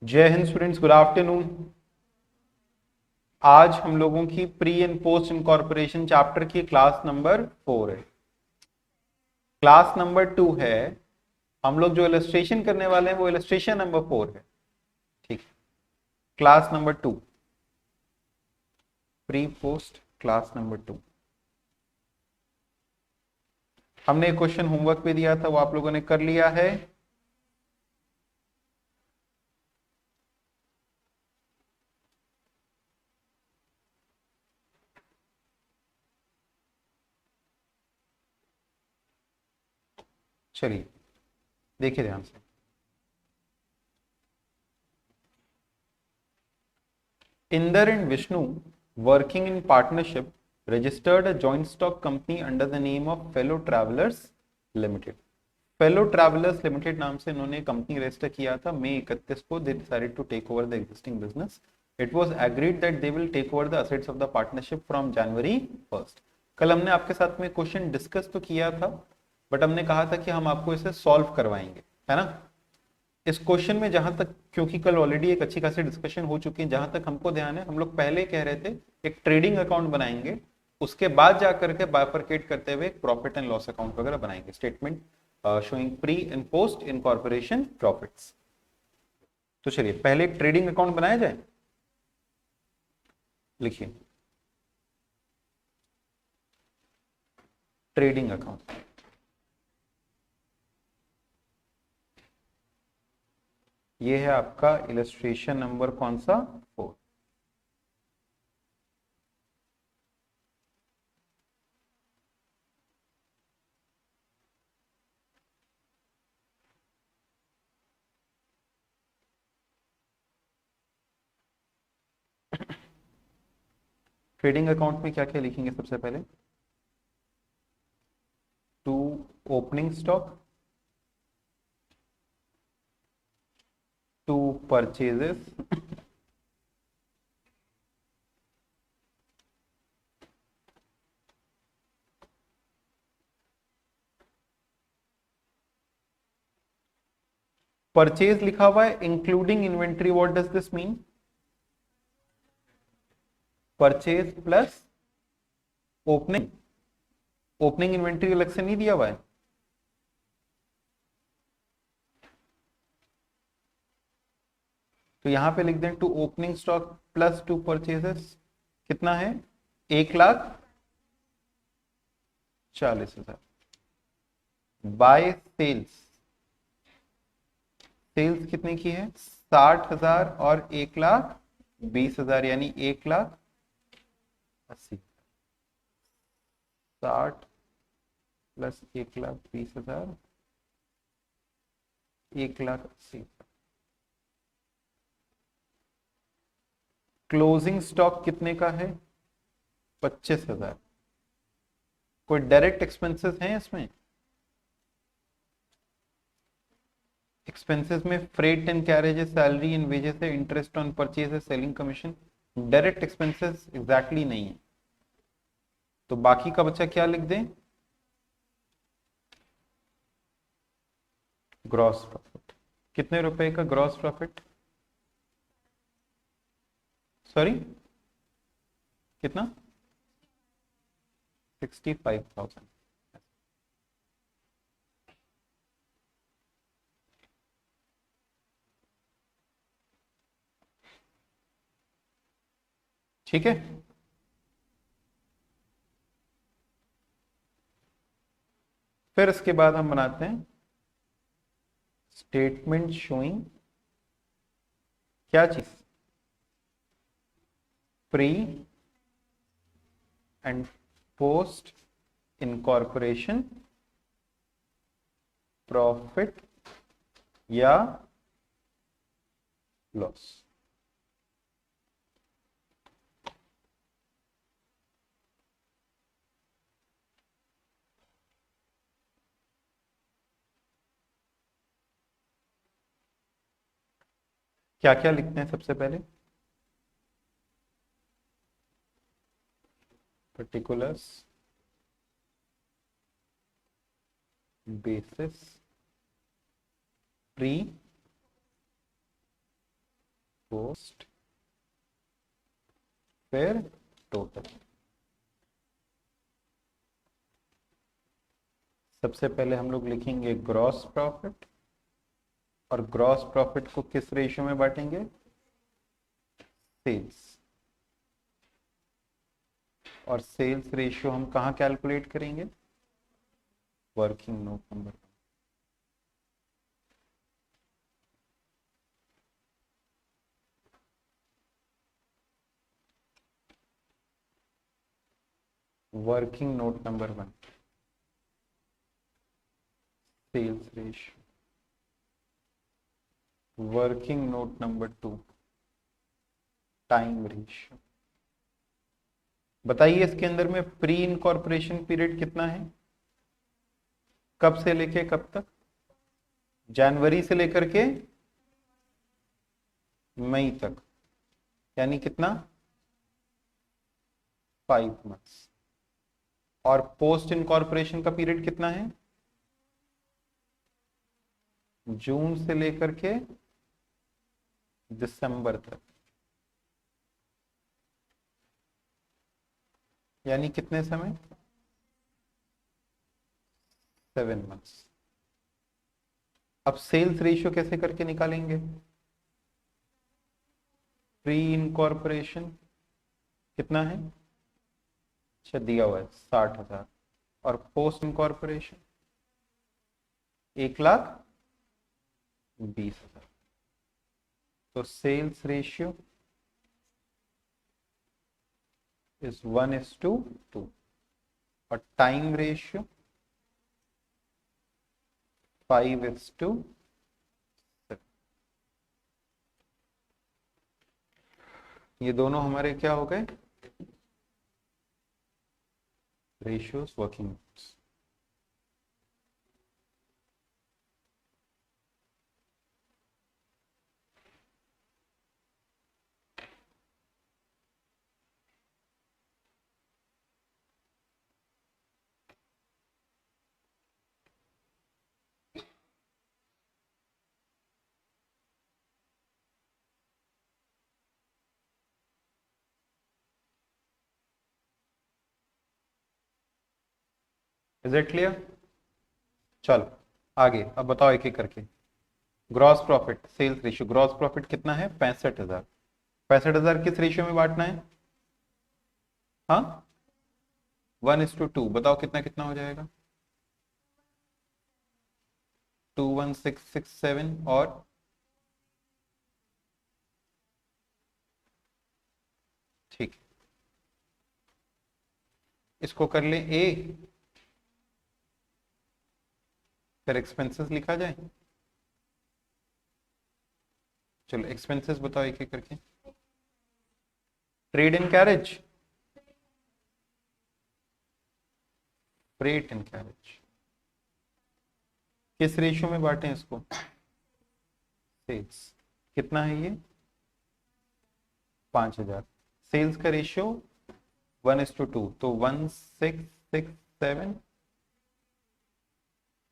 जय Hind students, good afternoon. आज हम लोगों की pre and post incorporation chapter की क्लास नंबर 4 है। क्लास नंबर 2 है। हम लोग जो इलस्ट्रेशन करने वाले हैं वो इलस्ट्रेशन नंबर 4 है। ठीक है, class number 2, pre post class number 2। हमने एक क्वेश्चन होमवर्क पे दिया था, वो आप लोगों ने कर लिया है। चलिए देखिए ध्यान से। Inder and Vishnu, working in partnership, registered a joint stock company under the name of Fellow Travelers Limited. Fellow Travelers Limited नाम से इन्होंने कंपनी रजिस्टर किया था मई 31 को। They decided to take over the existing business. It was agreed that they will take over the assets of the partnership from January 1st. कल हमने आपके साथ में क्वेश्चन डिस्कस तो किया था, बट हमने कहा था कि हम आपको इसे सॉल्व करवाएंगे, है ना। इस क्वेश्चन में जहां तक, क्योंकि कल ऑलरेडी एक अच्छी खासी डिस्कशन हो चुकी है, जहां तक हमको ध्यान है, हम लोग पहले कह रहे थे एक ट्रेडिंग अकाउंट बनाएंगे, उसके बाद जाकर के बाइफरकेट करते हुए एक प्रॉफिट एंड लॉस अकाउंट वगैरह बनाएंगे, statement showing pre and post incorporation profits. तो चलिए पहले एक ट्रेडिंग अकाउंट बनाया जाए। लिखिए ट्रेडिंग अकाउंट। ये है आपका इलस्ट्रेशन नंबर कौन सा, 4। ट्रेडिंग अकाउंट में क्या क्या लिखेंगे सबसे पहले? To opening stock, to purchases, purchase लिखा हुआ है including inventory. What does this mean? Purchase plus opening. Opening inventory अलग से नहीं दिया हुआ है। तो यहां पे लिख दें to opening stock plus to purchases. कितना है? 1,40,000। बाय सेल्स, सेल्स कितने की है? 60,000 और 1,20,000, यानी 1,80,000। 60 प्लस 1,20,000, 1,80,000। क्लोजिंग स्टॉक कितने का है? 25,000। कोई डायरेक्ट एक्सपेंसेस हैं इसमें? एक्सपेंसेस में freight and carriages, salary and wages है, इंटरेस्ट ऑन परचेज है, selling commission. Direct expenses exactly नहीं है, तो बाकी का बच्चा क्या लिख दें? Gross profit. कितने रुपए का ग्रॉस प्रॉफिट? सॉरी, कितना? 65,000। ठीक है। फिर इसके बाद हम बनाते हैं स्टेटमेंट शोइंग क्या चीज? Pre and post incorporation profit या लॉस। क्या क्या लिखते हैं सबसे पहले? पर्टिकुलर्स, बेसिस, प्री पोस्ट फिर टोटल। सबसे पहले हम लोग लिखेंगे ग्रॉस प्रॉफिट, और ग्रॉस प्रॉफिट को किस रेशियो में बांटेंगे? सेल्स। और सेल्स रेशियो हम कहाँ कैलकुलेट करेंगे? Working note number. Working note number 1, sales ratio. Working note number 2, time ratio. बताइए इसके अंदर में प्री इनकॉर्पोरेशन पीरियड कितना है? कब से लेके कब तक? जनवरी से लेकर के मई तक, यानी कितना? 5 मंथ्स। और पोस्ट इनकॉर्पोरेशन का पीरियड कितना है? जून से लेकर के दिसंबर तक, यानी कितने समय? 7 मंथ्स। अब सेल्स रेशियो कैसे करके निकालेंगे? प्री इनकॉर्पोरेशन कितना है? अच्छा दिया हुआ है 60,000। और पोस्ट इनकॉर्पोरेशन 1,20,000। तो सेल्स रेशियो इज 1:2, और टाइम रेशियो 5:7। ये दोनों हमारे क्या हो गए? Ratios working notes. Is it clear? चलो आगे, अब बताओ एक एक करके। Gross profit sales ratio, gross profit कितना है? 65,000। 65,000 किस रेशियो में बांटना है? हाँ, 1:2। बताओ कितना कितना हो जाएगा? 21667। और ठीक, इसको कर ले ए, फिर एक्सपेंसेस लिखा जाए। चलो एक्सपेंसेस बताओ एक एक करके। Trade in carriage, freight in carriage, किस रेशियो में बांटे इसको? सेल्स। कितना है ये? 5,000। सेल्स का रेशियो 1:2, तो 1667,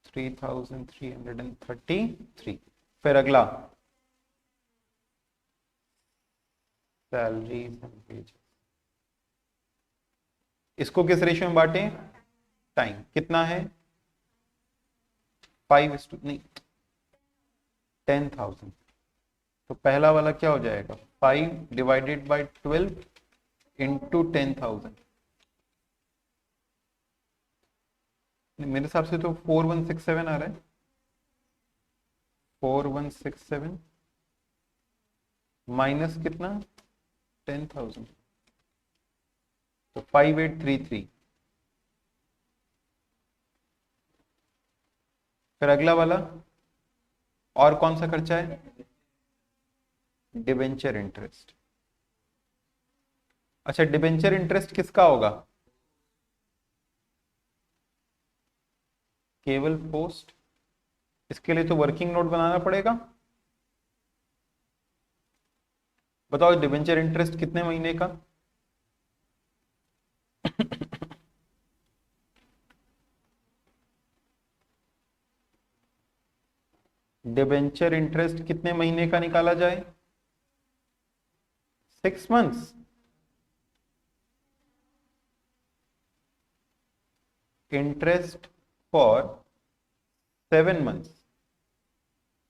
3,333। फिर अगला सैलरीज एंड वेजेस, इसको किस रेशियो में बांटे? टाइम। कितना है? 5 नहीं, 10,000। तो पहला वाला क्या हो जाएगा? 5/12 इंटू 10,000। मेरे हिसाब से तो 4167 आ रहा है। 4167 माइनस कितना? 10,000, तो 5,833। फिर अगला वाला और कौन सा खर्चा है? Debenture interest. अच्छा, डिबेंचर इंटरेस्ट किसका होगा? केवल पोस्ट। इसके लिए तो वर्किंग नोट बनाना पड़ेगा। बताओ डिबेंचर इंटरेस्ट कितने महीने का? डिबेंचर इंटरेस्ट कितने महीने का निकाला जाए? 6 months, इंटरेस्ट फॉर 7 months।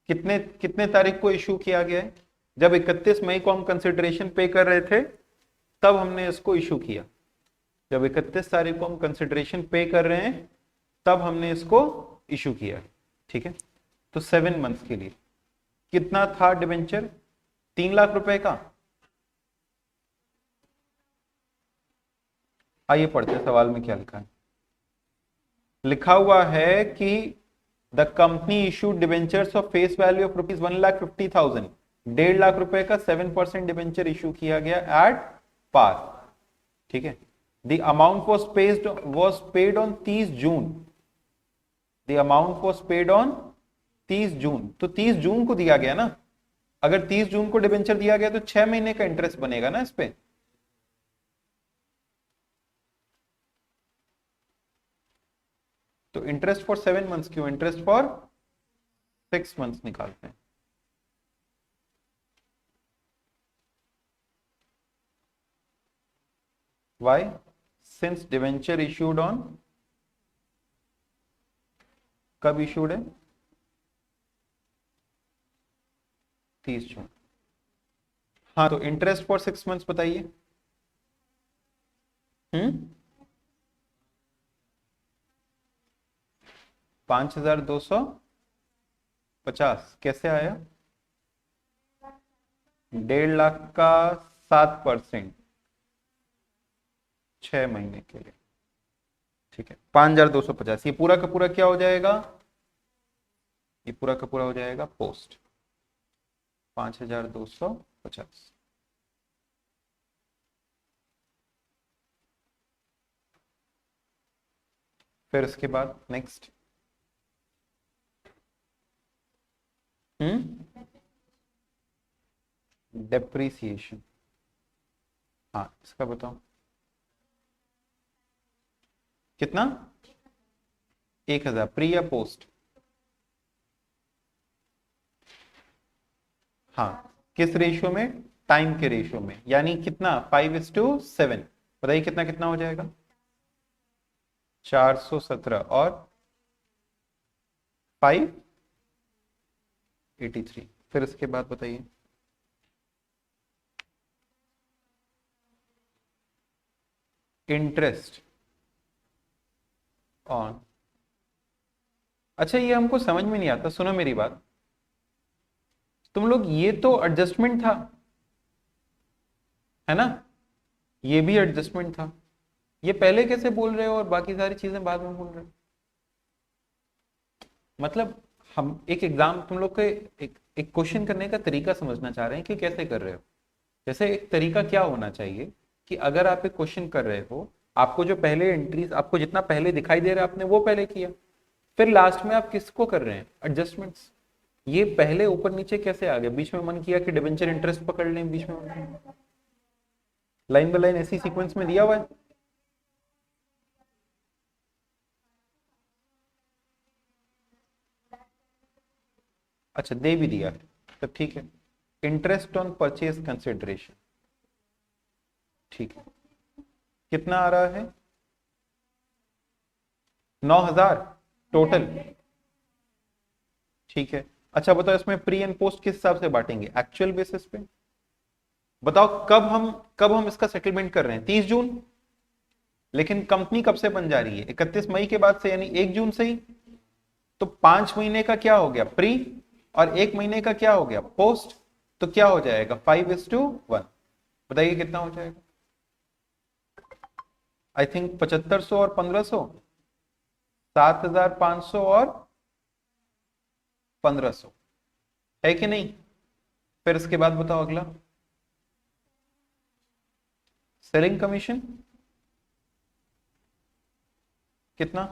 कितने कितने तारीख को इशू किया गया है? जब 31 मई को हम कंसिडरेशन पे कर रहे थे तब हमने इसको इशू किया। जब 31 तारीख को हम कंसिडरेशन पे कर रहे हैं तब हमने इसको इशू किया। ठीक है, तो 7 months के लिए कितना था डिबेंचर? 3 लाख रुपए का। आइए पढ़ते सवाल में क्या लिखा है। लिखा हुआ है कि the company issued debentures of face value of rupees 1,50,000, 1.5 lakh रुपए का 7% डिबेंचर इशू किया गया एट पार। ठीक है, the amount was paid on 30 June. The amount was paid on 30 June, तो 30 जून को दिया गया ना। अगर 30 जून को डिबेंचर दिया गया तो 6 महीने का इंटरेस्ट बनेगा ना इस पे। तो इंटरेस्ट फॉर 7 months क्यों, इंटरेस्ट फॉर 6 months निकालते हैं। Why? Since debenture issued on, कब इशूड है? 30 जून। हाँ, तो इंटरेस्ट फॉर 6 months बताइए। 5,250 कैसे आया? 1.5 लाख का 7%, 6 महीने के लिए। ठीक है, 5,250। ये पूरा का पूरा क्या हो जाएगा? ये पूरा का पूरा हो जाएगा पोस्ट 5,250। फिर इसके बाद नेक्स्ट, डेप्रीसिएशन। हाँ, इसका बताओ कितना? 1,000 प्री या पोस्ट? हाँ, किस रेशियो में? टाइम के रेशियो में, यानी कितना? 5:7। बताइए कितना कितना हो जाएगा? 417 और 583। फिर इसके बाद बताइए, इंटरेस्ट ऑन। अच्छा, ये हमको समझ में नहीं आता, सुनो मेरी बात। तुम लोग, ये तो एडजस्टमेंट था, है ना? ये भी एडजस्टमेंट था। ये पहले कैसे बोल रहे हो और बाकी सारी चीजें बाद में बोल रहे हो? मतलब हम एक एग्जाम, तुम लोग के एक क्वेश्चन करने का तरीका समझना चाह रहे हैं कि कैसे कर रहे हो। जैसे एक तरीका क्या होना चाहिए कि अगर आप एक क्वेश्चन कर रहे हो, आपको जो पहले एंट्रीज, आपको जितना पहले दिखाई दे रहा है आपने वो पहले किया, फिर लास्ट में आप किसको कर रहे हैं? एडजस्टमेंट्स। ये पहले ऊपर नीचे कैसे आ गया? बीच में मन किया कि डिबेंचर इंटरेस्ट पकड़ लें, बीच में लाइन बाय लाइन ऐसी सीक्वेंस में दिया हुआ है। अच्छा, दे भी दिया है, तब ठीक है। इंटरेस्ट ऑन परचेज कंसिडरेशन, ठीक है, कितना आ रहा है? 9,000 टोटल। ठीक है, अच्छा बताओ इसमें प्री एंड पोस्ट किस हिसाब से बांटेंगे? एक्चुअल बेसिस पे। बताओ कब हम इसका सेटलमेंट कर रहे हैं? 30 जून। लेकिन कंपनी कब से बन जा रही है? 31 मई के बाद से, यानी 1 जून से ही। तो 5 महीने का क्या हो गया? प्री, और 1 महीने का क्या हो गया? पोस्ट। तो क्या हो जाएगा? 5:1। बताइए कितना हो जाएगा? आई थिंक 7,500 और 1,500, 7,500 और 1,500, है कि नहीं? फिर इसके बाद बताओ अगला, सेलिंग कमीशन कितना?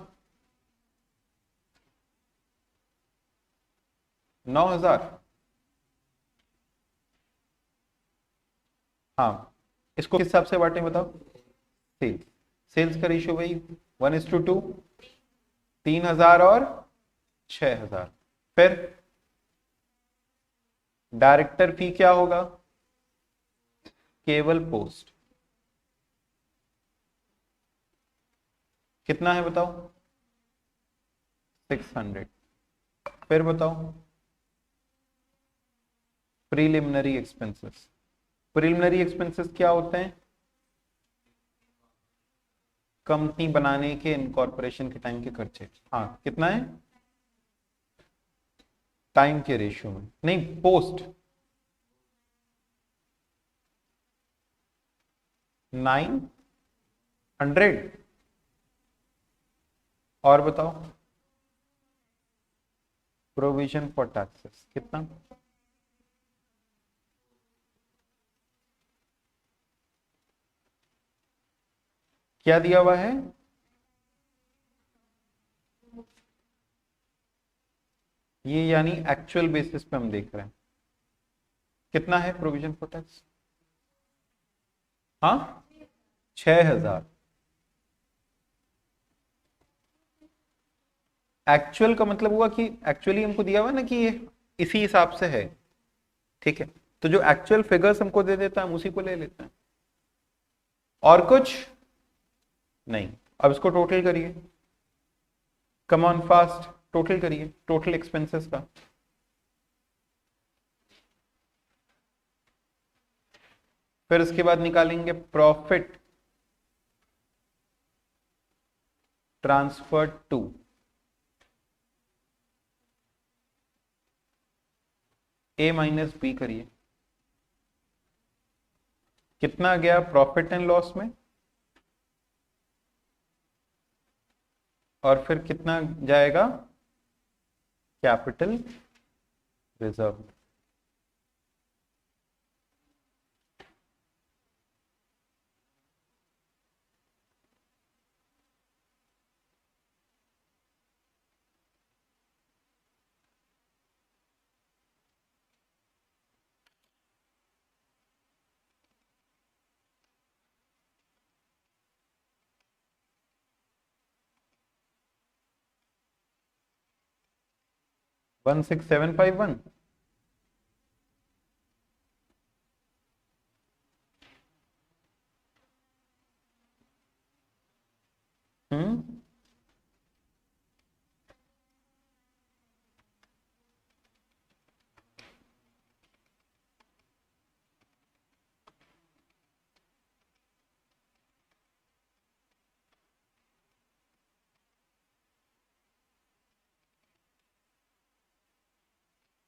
9,000। हाँ, इसको किस हिसाब से बांटे बताओ? सेल्स। सेल्स का रेशियो वही 1:2, 3,000 और 6,000। फिर डायरेक्टर फी क्या होगा? केवल पोस्ट कितना है बताओ? 600। फिर बताओ प्रीलिमिनरी एक्सपेंसेस। प्रीलिमिनरी एक्सपेंसेस क्या होते हैं? कंपनी बनाने के इनकॉर्पोरेशन के टाइम के खर्चे। हाँ, कितना है? टाइम के रेशियो में नहीं, पोस्ट 900। और बताओ प्रोविजन फॉर टैक्सेस कितना? क्या दिया हुआ है? ये यानी एक्चुअल बेसिस पे हम देख रहे हैं कितना है प्रोविजन फॉर टैक्स। हाँ, 6000। एक्चुअल का मतलब हुआ कि एक्चुअली हमको दिया हुआ ना कि ये इसी हिसाब से है, ठीक है, तो जो एक्चुअल फिगर्स हमको दे देता है हम उसी को ले लेते हैं, और कुछ नहीं। अब इसको टोटल करिए, कम ऑन फास्ट, टोटल करिए टोटल एक्सपेंसेस का। फिर उसके बाद निकालेंगे profit transfer to, A minus B करिए, कितना गया प्रॉफिट एंड लॉस में, और फिर कितना जाएगा कैपिटल रिजर्व। वन 16751। हम्म,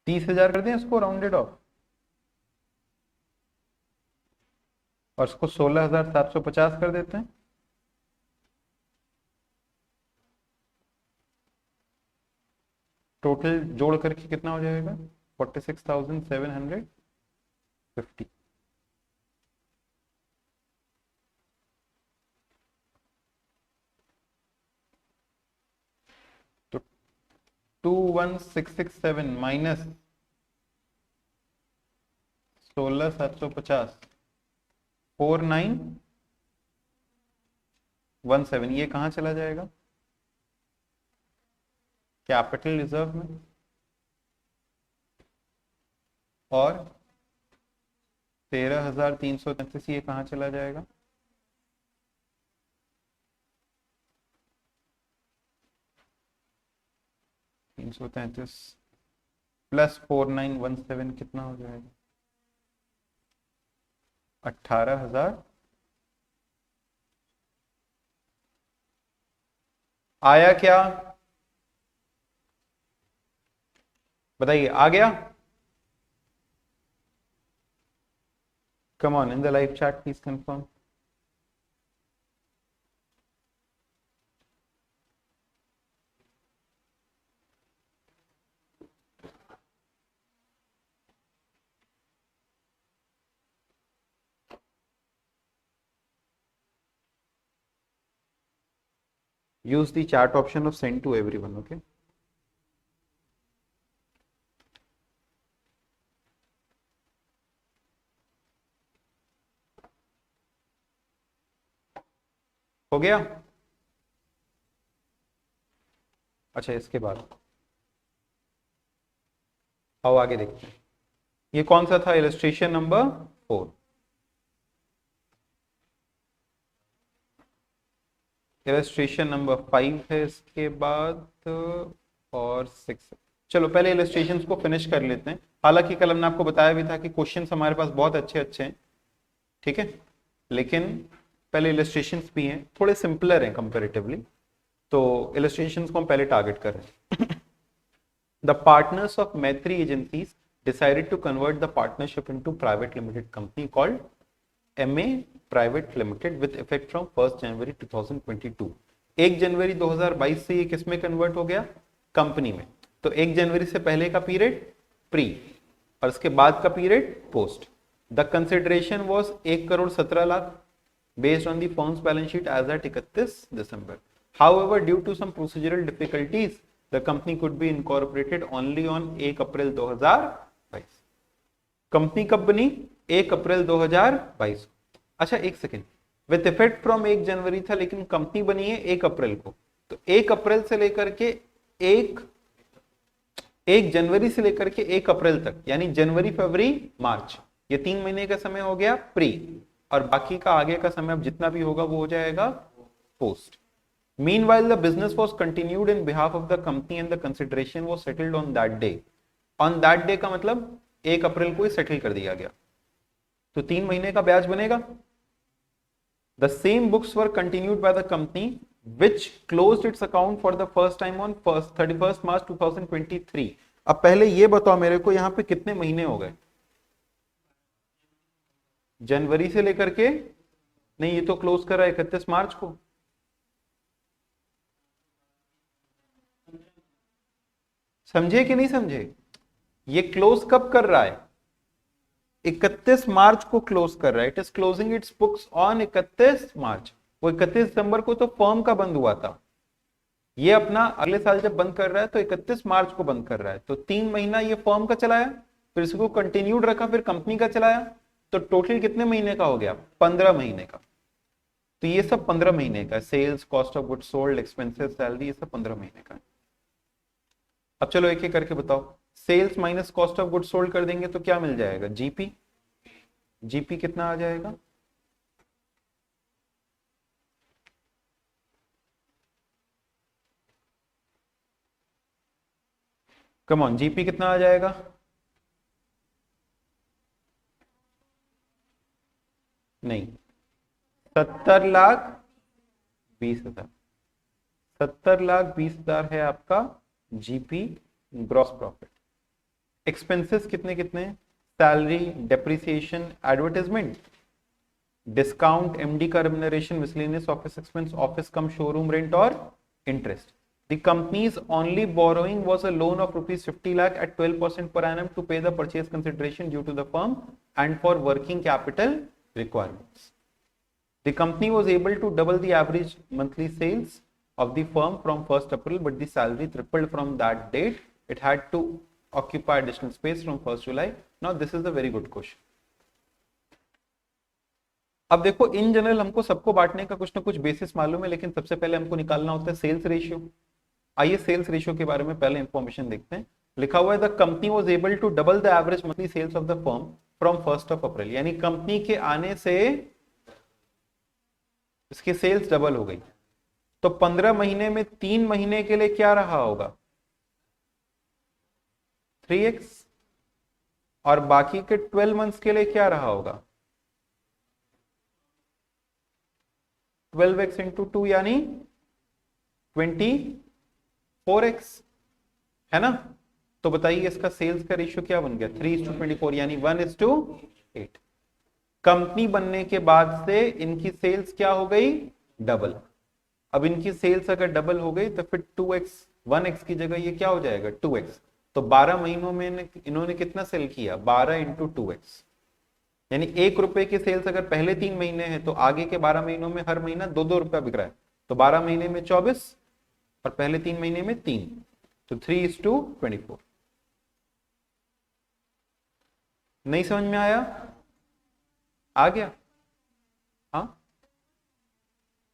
तीस हजार कर दें इसको राउंडेड ऑफ, और इसको 16750 कर देते हैं। टोटल जोड़ करके कितना हो जाएगा? 46,750। तो 21667 माइनस 16750, 4917, ये कहाँ चला जाएगा? कैपिटल रिजर्व में। और 13,333 ये कहाँ चला जाएगा? $333 प्लस 4917 कितना हो जाएगा? 18,000। आया क्या? बताइए, आ गया? Come on in the live chat please confirm. Use the chat option of send to everyone, okay? हो गया? अच्छा, इसके बाद आओ आगे देखते हैं। ये कौन सा था? Illustration number 4। इलस्ट्रेशन नंबर 5 है इसके बाद और 6। चलो पहले इलस्ट्रेशंस को फिनिश कर लेते हैं। हालांकि कल हमने आपको बताया भी था कि क्वेश्चंस हमारे पास बहुत अच्छे अच्छे हैं, ठीक है, लेकिन पहले इलस्ट्रेशंस भी हैं, थोड़े सिंपलर हैं कंपैरेटिवली, तो इलस्ट्रेशंस को हम पहले टारगेट कर रहे हैं। द पार्टनर्स ऑफ मैत्री agencies decided to convert the partnership into private limited company called MA Private Limited with effect from 1st January 2022। 1 जनवरी 2022 से ये किसमें कन्वर्ट हो गया? कंपनी में। तो 1 जनवरी से पहले का पीरियड प्री और उसके बाद का period post. The consideration was 1,17,00,000 based on the firm's balance sheet as at 31 December. However, due to some procedural difficulties, the company could be incorporated only on 1 April 2022। Company कब बनी? 1 अप्रैल 2022। अच्छा एक second, with effect from 1 जनवरी था, लेकिन company बनी है 1 अप्रैल को, तो 1 अप्रैल से लेकर के 1 जनवरी से लेकर के 1 अप्रैल तक, यानी जनवरी फरवरी मार्च, ये 3 महीने का समय हो गया प्री, और बाकी का आगे का समय अब जितना भी होगा वो हो जाएगा post. Meanwhile, the business was continued in behalf of the company and the consideration was settled on that day. On that day का मतलब 1 अप्रैल को ही सेटल कर दिया गया, तो 3 महीने का ब्याज बनेगा। The same books were continued by the company which closed its account for the first time on 31st March 2023। अब पहले ये बताओ मेरे को, यहाँ पे कितने महीने हो गए? जनवरी से लेकर के, नहीं ये तो क्लोज कर रहा है 31 मार्च को। समझे कि नहीं समझे? ये क्लोज कब कर रहा है? 31 मार्च को क्लोज कर रहा है। It is closing it's books on 31 मार्च। वो 31 दिसंबर को तो फर्म का बंद हुआ था, ये अपना अगले साल जब बंद कर रहा है तो 31 मार्च को बंद कर रहा है, तो 3 महीना ये फर्म का चलाया, फिर इसको कंटिन्यूड रखा, फिर कंपनी का चलाया, तो टोटल कितने महीने का हो गया? 15 महीने का। तो ये सब 15 महीने का, sales, cost of goods sold, expenses, salary, ये सब 15 महीने का है। अब चलो एक एक करके बताओ। Sales minus cost of goods sold कर देंगे तो क्या मिल जाएगा? जीपी। जीपी कितना आ जाएगा? कम ऑन, जीपी कितना आ जाएगा? नहीं, 70,20,000। 70,20,000 है आपका जीपी, ग्रॉस प्रॉफिट। एक्सपेंसेस कितने कितने? Salary, depreciation, advertisement, discount, MD का remuneration, miscellaneous office expense, office cum showroom rent और interest. The company's only borrowing was a loan of rupees 50 lakh at 12% per annum to pay the purchase consideration due to the firm and for working capital requirements. The company was able to double the average monthly sales of the firm from 1st April, but the salary tripled from that date. It had to occupy additional space from 1st July. Now this is a very good question. अब देखो, in general हमको सबको बांटने का कुछ ना कुछ basis मालूम है, लेकिन सबसे पहले हमको निकालना होता है सेल्स रेशियो। आइए सेल्स रेशियो के बारे में पहले इंफॉर्मेशन देखते हैं। लिखा हुआ है the company was able to double the average monthly sales of the firm from 1st April, यानी कंपनी के आने से इसकी सेल्स डबल हो गई। तो 15 महीने में 3 महीने के लिए क्या रहा होगा? 3x, और बाकी के 12 मंथ्स के लिए क्या रहा होगा? 12x इंटू 2 यानी 24x, है ना? तो बताइए इसका सेल्स का रेशियो क्या बन गया? 3:24 यानी 1:8। कंपनी बनने के बाद से इनकी सेल्स क्या हो गई? डबल। अब इनकी सेल्स अगर डबल हो गई तो फिर 2x, 1x की जगह ये क्या हो जाएगा? 2x। तो 12 महीनों में इन्होंने कितना सेल किया? 12 इंटू 2x, यानी 1 रुपए की सेल्स अगर पहले 3 महीने हैं तो आगे के 12 महीनों में हर महीना 2-2 रुपया बिक रहा है, तो 12 महीने में 24 और पहले 3 महीने में 3, तो 3:24। नहीं समझ में आया? आ गया? हाँ,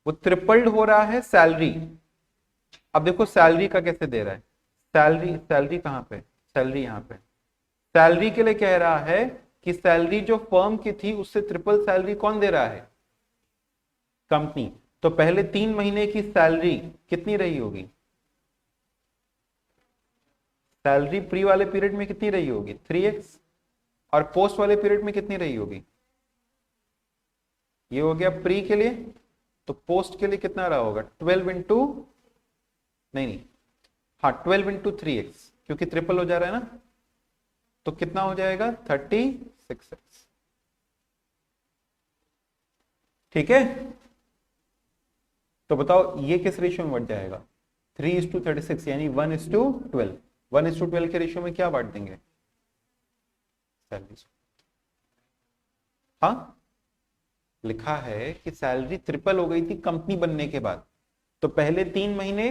वो ट्रिपल्ड हो रहा है सैलरी। अब देखो सैलरी का कैसे दे रहा है? सैलरी कहां पे? सैलरी यहां पे। सैलरी के लिए कह रहा है कि सैलरी जो फर्म की थी उससे ट्रिपल सैलरी कौन दे रहा है? कंपनी। तो पहले 3 महीने की सैलरी कितनी रही होगी? सैलरी प्री वाले पीरियड में कितनी रही होगी? 3x। और पोस्ट वाले पीरियड में कितनी रही होगी? ये हो गया प्री के लिए, तो पोस्ट के लिए कितना रहा होगा? 12 इंटू, नहीं, हाँ 12 इंटू 3x, क्योंकि ट्रिपल हो जा रहा है ना, तो कितना हो जाएगा? 36x। ठीक है, तो बताओ ये किस रेशियो में बढ़ जाएगा? 3:36, यानी 1:12। 1:12 के रेशियो में क्या बांट देंगे? सैलरी। हाँ, लिखा है कि सैलरी ट्रिपल हो गई थी कंपनी बनने के बाद, तो पहले 3 महीने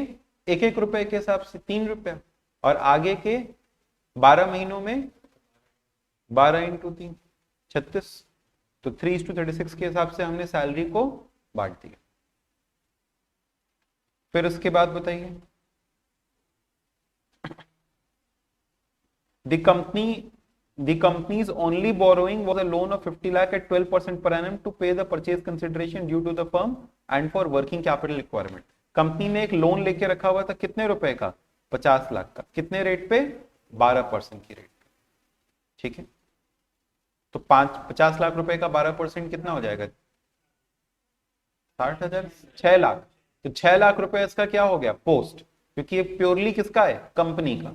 1-1 रुपए के हिसाब से 3 रुपया, और आगे के 12 महीनों में 12 × 3 36। तो 3:36 के हिसाब से हमने सैलरी को बांट दिया। फिर उसके बाद बताइए, the company's only borrowing was a loan of 50 lakh at 12% per annum to pay the purchase consideration due to the firm and for working capital requirement। Company ने एक लोन लेके रखा हुआ था, कितने रुपए का? 50 लाख का। कितने रेट पे? 12% की रेट पे। ठीक है, तो 50 लाख रुपए का 12% कितना हो जाएगा? 60,000। 6 लाख। तो 6 लाख रुपए इसका क्या हो गया? पोस्ट, क्योंकि ये प्योरली किसका है? कंपनी का,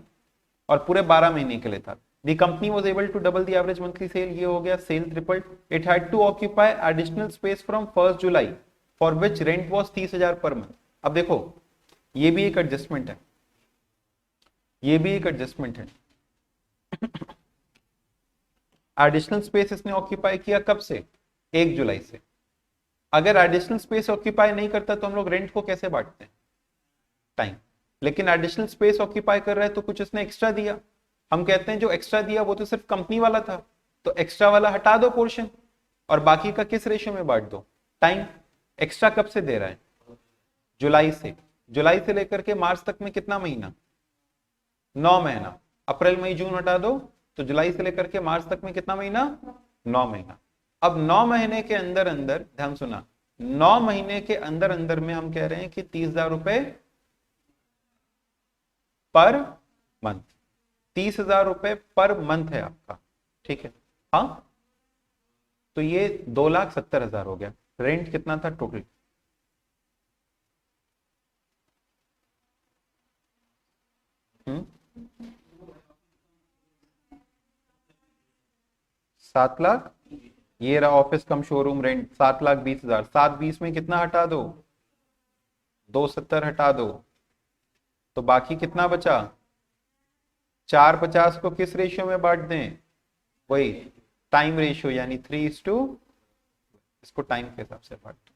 और पूरे 12 महीने के लिए था। The company was able to double the average monthly sale, ये हो गया sale triple. It had to occupy additional space from 1st July for which rent was 30,000 per month. अब देखो, ये भी एक एडजस्टमेंट है, ये भी एक एडजस्टमेंट है। एडिशनल स्पेस इसने ऑक्यूपाई किया कब से? 1 जुलाई से। अगर एडिशनल स्पेस ऑक्यूपाई नहीं करता तो हम लोग रेंट को कैसे बांटते हैं? टाइम। लेकिन एडिशनल स्पेस ऑक्यूपाई कर रहा है तो कुछ इसने एक्स्ट्रा दिया। हम कहते हैं जो एक्स्ट्रा दिया वो तो सिर्फ कंपनी वाला था, तो एक्स्ट्रा वाला हटा दो पोर्शन, और बाकी का किस रेशियो में बांट दो? टाइम। एक्स्ट्रा कब से दे रहा है? जुलाई से। जुलाई से लेकर के मार्च तक में कितना महीना? 9 महीना। अप्रैल मई जून हटा दो, तो जुलाई से लेकर के मार्च तक में कितना महीना? 9 महीना। अब 9 महीने के अंदर अंदर, ध्यान सुना, 9 महीने के अंदर अंदर में हम कह रहे हैं कि 30,000 रुपए पर मंथ। 30,000 रुपए पर मंथ है आपका। ठीक है, हाँ, तो ये 2,70,000 हो गया। रेंट कितना था टोटल? हम्म 7 लाख। ये रहा ऑफिस कम शोरूम रेंट, 7,20,000। 7,20 में कितना हटा दो? 270 हटा दो, तो बाकी कितना बचा? 450 को किस रेशियो में बांट दें? वही टाइम रेशियो, यानी 3:, इसको टाइम के हिसाब से बांट।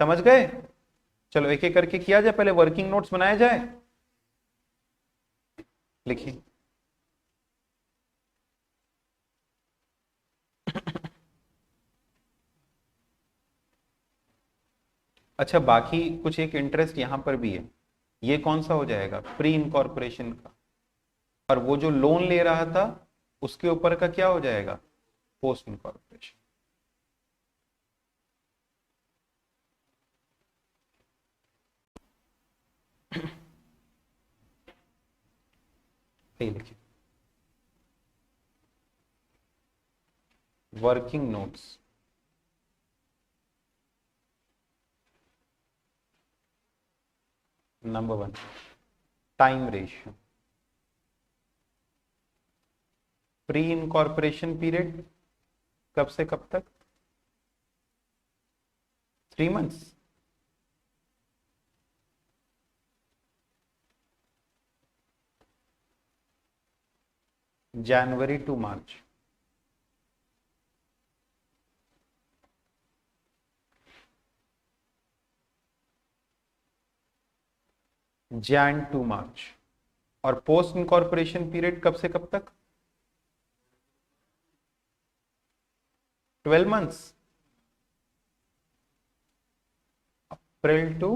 समझ गए? चलो एक एक करके किया जाए, पहले वर्किंग नोट्स बनाया जाए। लिखिए। अच्छा, बाकी कुछ एक इंटरेस्ट यहां पर भी है, ये कौन सा हो जाएगा? प्री इनकॉर्पोरेशन का। और वो जो लोन ले रहा था उसके ऊपर का क्या हो जाएगा? Post incorporation. लिखिए working notes. Number 1, time ratio. Pre incorporation period कब से कब तक? 3 months. January to March. Jan to March. और पोस्ट इनकॉर्पोरेशन पीरियड कब से कब तक? 12 मंथ्स। अप्रैल टू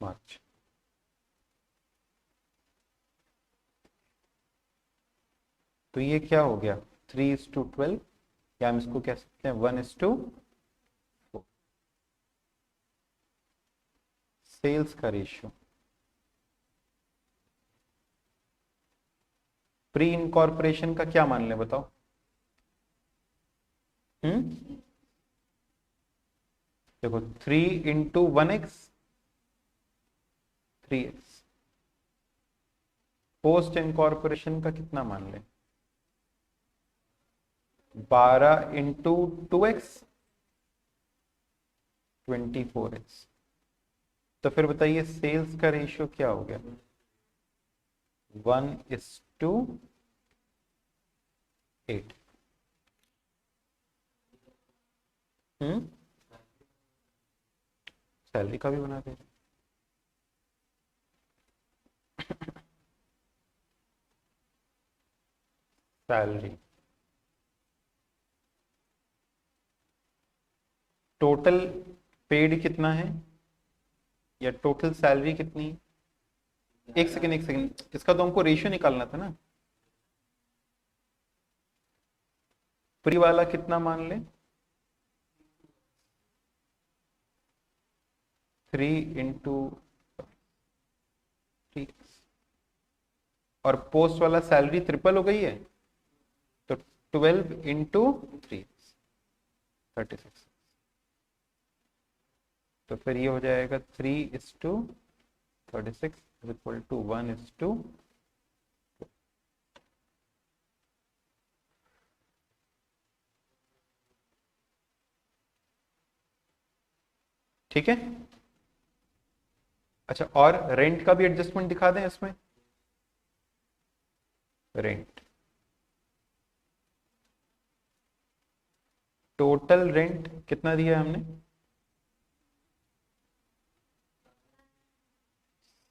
मार्च। तो ये क्या हो गया? 3:12, या हम इसको कह सकते हैं 1:4 सेल्स का रेशियो। प्री इनकॉर्पोरेशन का क्या मान ले बताओ? देखो 3 × 1x 3x। पोस्ट इनकॉर्पोरेशन का कितना मान ले? 12 × 2x 24x। तो फिर बताइए सेल्स का रेशियो क्या हो गया? 1:8। सैलरी का भी बना दे। सैलरी टोटल पेड कितना है या टोटल सैलरी कितनी है? एक सेकेंड, इसका तो हमको रेशियो निकालना था ना। प्री वाला कितना मान ले? 3 × 3। और पोस्ट वाला सैलरी ट्रिपल हो गई है तो 12 × 3 36। तो फिर ये हो जाएगा 3:36 = 1:2। ठीक है। अच्छा, और रेंट का भी एडजस्टमेंट दिखा दें इसमें। रेंट टोटल रेंट कितना दिया है हमने?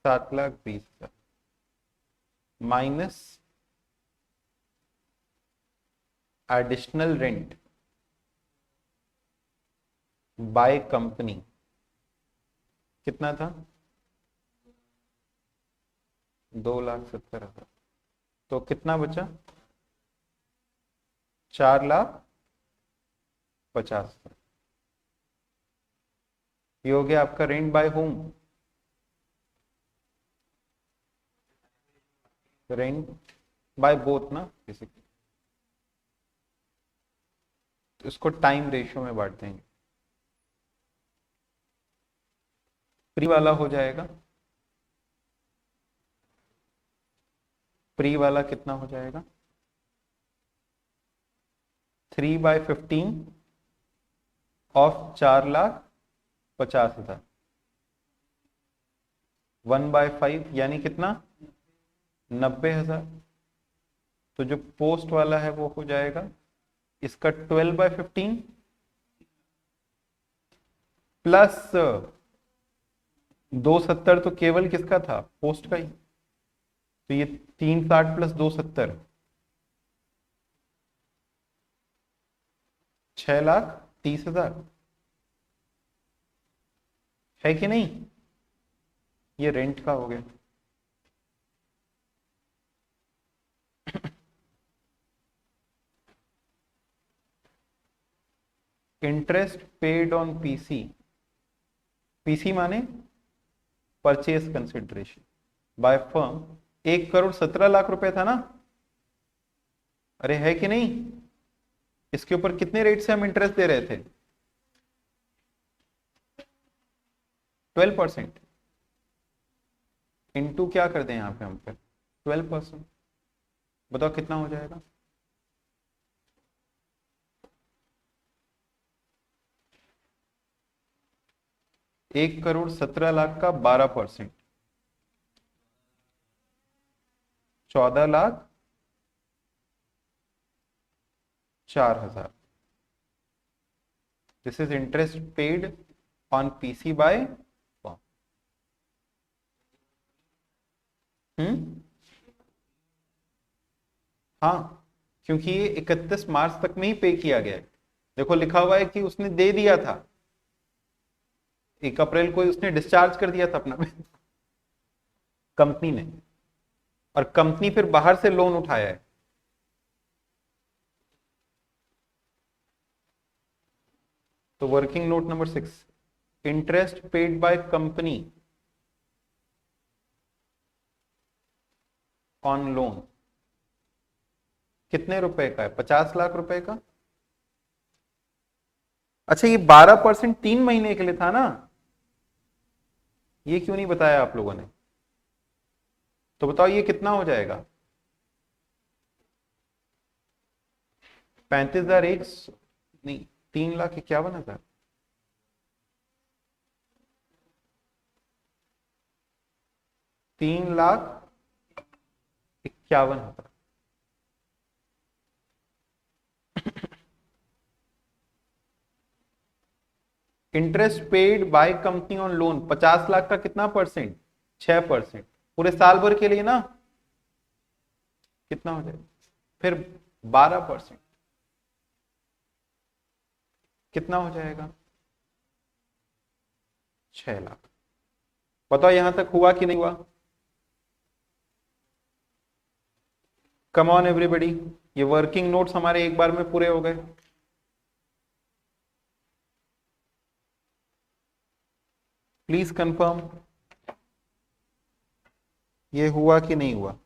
7,20,000 minus additional rent by company कितना था? 2,70,000। तो कितना बचा? 4,50,000। ये हो गया आपका rent by home. Rent by both ना बेसिकली। तो इसको टाइम रेशियो में बांट देंगे। प्री वाला हो जाएगा, प्री वाला कितना हो जाएगा? 3/15 ऑफ 4,50,000 1/5 यानी कितना? 90,000। तो जो पोस्ट वाला है वो हो जाएगा इसका 12/15 प्लस 270 तो केवल किसका था? पोस्ट का ही। तो ये 360 + 270 6,30,000 है कि नहीं? ये रेंट का हो गया। Interest paid on PC. PC माने परचेज कंसिडरेशन बाय फर्म 1,17,00,000 रुपए था ना? अरे है कि नहीं? इसके ऊपर कितने रेट से हम इंटरेस्ट दे रहे थे? 12%। इनटू क्या कर दें यहाँ पे हम? फिर 12%। बताओ कितना हो जाएगा? $1,17,00,000 का 12%, 14,04,000। This is interest paid on PC by firm. हाँ, क्योंकि ये 31 मार्च तक में ही पे किया गया है। देखो लिखा हुआ है कि उसने दे दिया था, 1 अप्रैल को उसने डिस्चार्ज कर दिया था अपना कंपनी ने, और कंपनी फिर बाहर से लोन उठाया है। तो working note number 6, interest paid by company on loan कितने रुपए का है? 50 लाख रुपए का। अच्छा, ये 12% 3 महीने के लिए था ना, ये क्यों नहीं बताया आप लोगों ने? तो बताओ ये कितना हो जाएगा? 35,000 एक नहीं, 3,51,000। 3,51,000। Interest paid by company on loan 50 lakh का कितना परसेंट? 6%। पूरे साल भर के लिए ना, कितना हो जाएगा? फिर 12% कितना हो जाएगा? 6 लाख। बताओ यहां तक हुआ कि नहीं हुआ? कम ऑन एवरीबॉडी, ये वर्किंग नोट्स हमारे एक बार में पूरे हो गए। प्लीज कंफर्म, ये हुआ कि नहीं हुआ?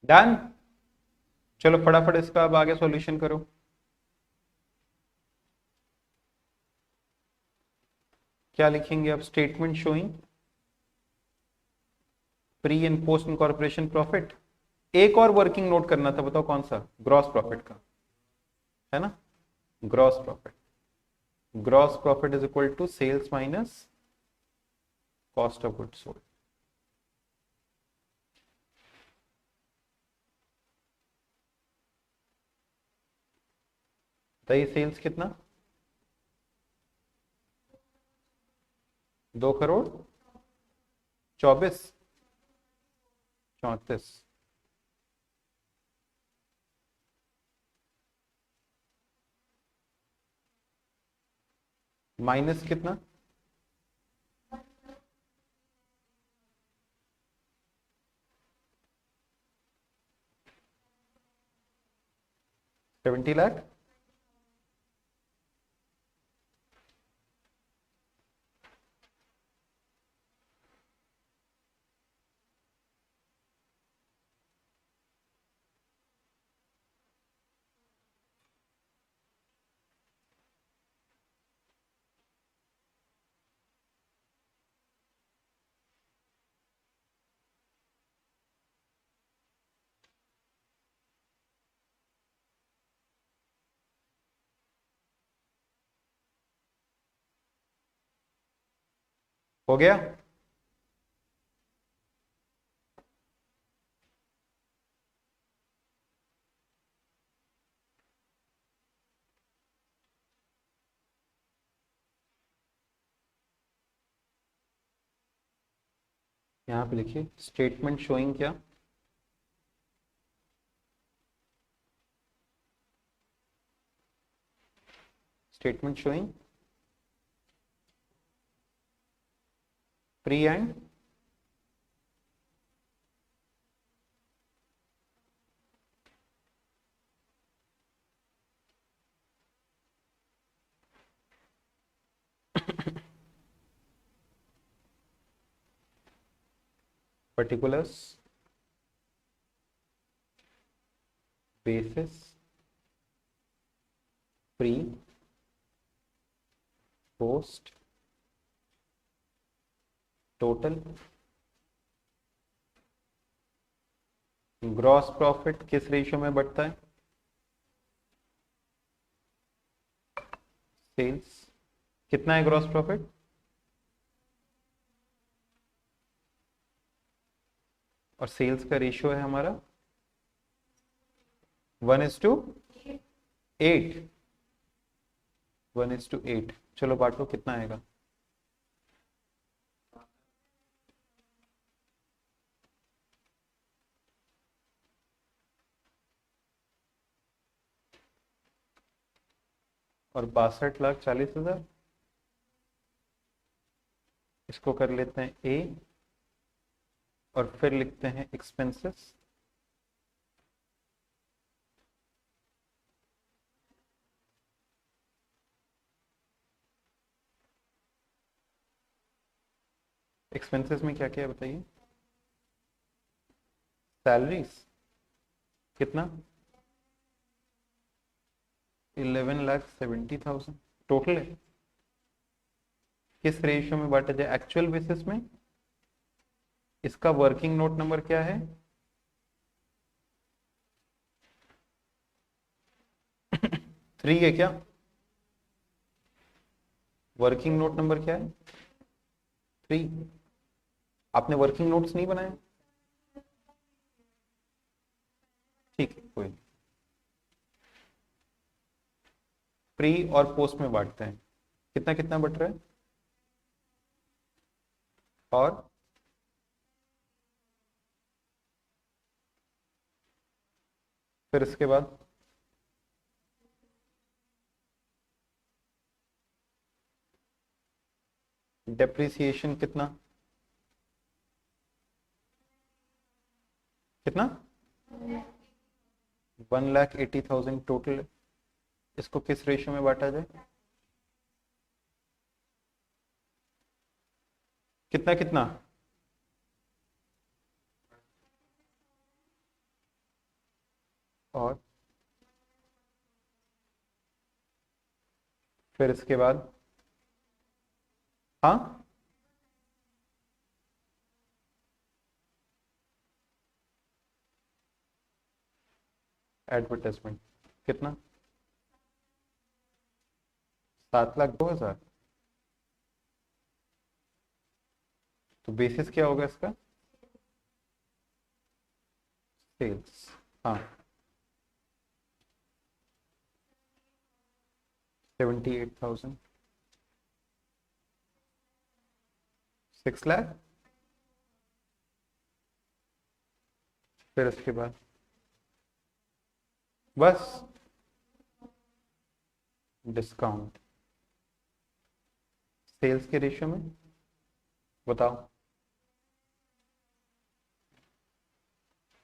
डन। चलो फटाफट इसका अब आगे सॉल्यूशन करो। क्या लिखेंगे अब? Statement showing pre and post incorporation profit. एक और वर्किंग नोट करना था, बताओ कौन सा? ग्रॉस प्रॉफिट का, है ना? Gross profit, gross profit is equal to sales minus cost of goods sold. तो ये सेल्स कितना? 2,24,34 माइनस कितना? 70 लाख। हो गया? यहां पे लिखिए स्टेटमेंट शोइंग क्या? Statement showing pre and particulars basis pre post total. Gross profit किस रेशियो में बढ़ता है? सेल्स कितना है ग्रॉस प्रॉफिट? और सेल्स का रेशियो है हमारा 1:8। 1:8। चलो बांटो, कितना आएगा? और 62,40,000। इसको कर लेते हैं ए, और फिर लिखते हैं एक्सपेंसेस। एक्सपेंसेस में क्या क्या है बताइए? सैलरीज कितना? 11,70,000 टोटल है। किस रेशियो में बांटा जाए? एक्चुअल बेसिस में। इसका वर्किंग नोट नंबर क्या है? 3 है क्या? वर्किंग नोट नंबर क्या है? 3। आपने वर्किंग नोट्स नहीं बनाए? ठीक है, कोई नहीं। प्री और पोस्ट में बांटते हैं। कितना कितना बट रहा है? और फिर इसके बाद डेप्रिसिएशन कितना? कितना? 1,80,000 टोटल। इसको किस रेशियो में बांटा जाए? कितना कितना? और फिर इसके बाद हाँ, एडवर्टाइजमेंट कितना? 7,02,000। तो बेसिस क्या होगा इसका? सेल्स। हाँ, 78,000। 6 लाख। फिर इसके बाद बस डिस्काउंट सेल्स के रेशियो में बताओ।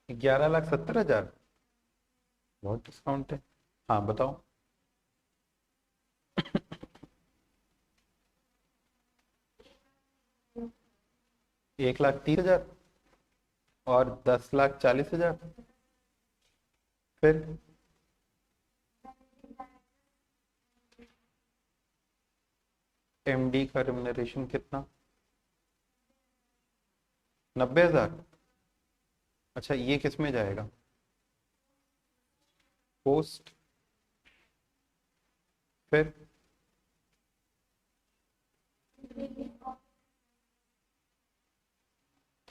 11,70,000। बहुत डिस्काउंट है। हाँ बताओ। 1,30,000 और 10,40,000। फिर एमडी का रेम्यूनरेशन कितना? 90,000। अच्छा, ये किस में जाएगा? पोस्ट। फिर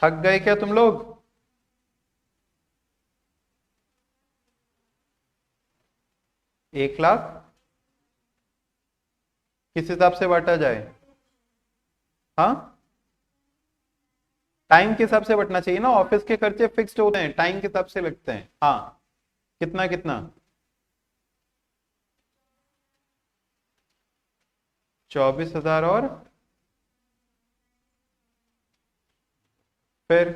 थक गए क्या तुम लोग? 1 लाख किस हिसाब से बांटा जाए? हाँ, टाइम के हिसाब से बटना चाहिए ना। ऑफिस के खर्चे फिक्स्ड होते हैं, टाइम के हिसाब से लगते हैं। हाँ, कितना कितना? 24,000। और फिर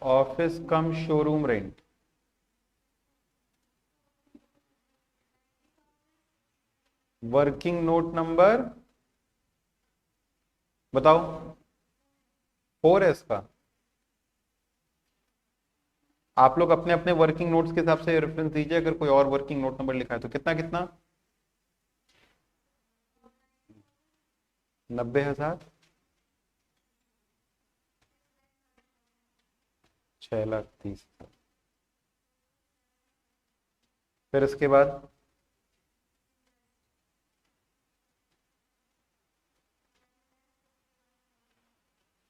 office cum showroom rent. Working note number बताओ। 4 है इसका। आप लोग अपने अपने वर्किंग नोट्स के हिसाब से रेफरेंस दीजिए, अगर कोई और वर्किंग नोट नंबर लिखा है तो। कितना कितना? 90,000। 6,30,000। फिर इसके बाद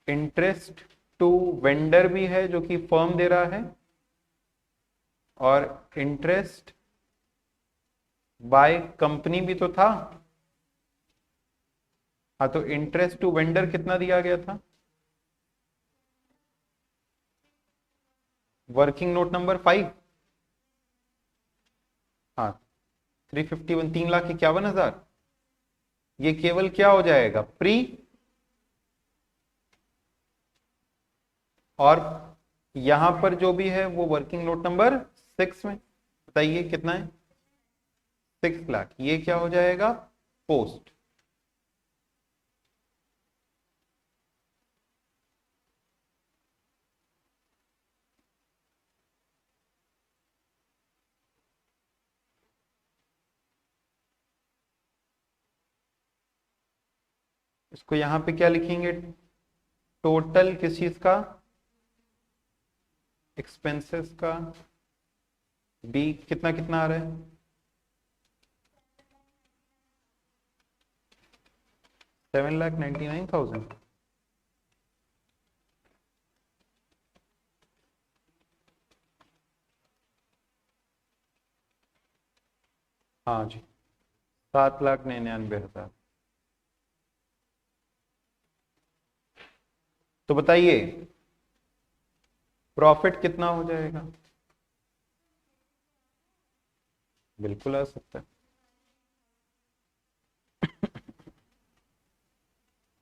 इंटरेस्ट टू वेंडर भी है जो कि फर्म दे रहा है, और इंटरेस्ट बाय कंपनी भी तो था। हाँ, तो इंटरेस्ट टू वेंडर कितना दिया गया था? Working note number 5। हाँ, 351, 3,51,000। ये केवल क्या हो जाएगा? प्री, और यहां पर जो भी है वो वर्किंग नोट नंबर 6 में। बताइए कितना है? 6 लाख। ये क्या हो जाएगा? पोस्ट। इसको यहां पे क्या लिखेंगे? टोटल किस चीज का? एक्सपेंसेस का। बी कितना कितना आ रहा है? 7,99,000। हाँ जी, 7,99,000। तो बताइए प्रॉफिट कितना हो जाएगा? बिल्कुल आ सकता है।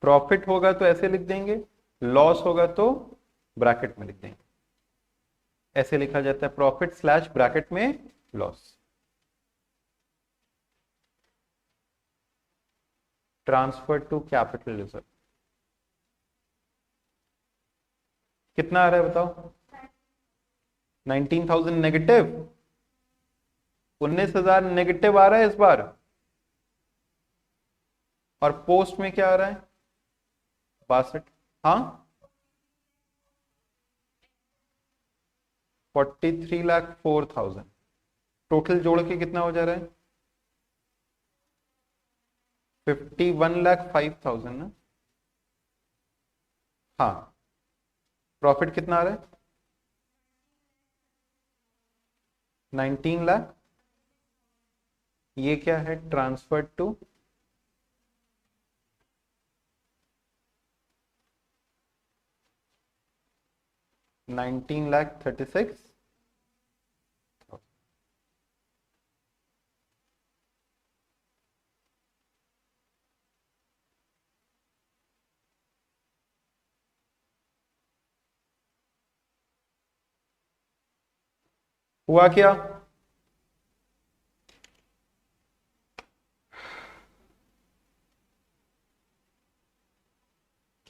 प्रॉफिट होगा तो ऐसे लिख देंगे, लॉस होगा तो ब्रैकेट में लिख देंगे। ऐसे लिखा जाता है, प्रॉफिट स्लैश ब्रैकेट में loss. Transfer to capital reserve कितना आ रहा है बताओ? 19,000 नेगेटिव। 19,000 नेगेटिव आ रहा है इस बार। और पोस्ट में क्या आ रहा है? 62। हाँ, 43,04,000। टोटल जोड़ के कितना हो जा रहा है? 51,05,000 ना। हाँ, प्रॉफिट कितना आ रहा है? 19 लाख। ये क्या है? Transfer to 19,36,000। हुआ क्या?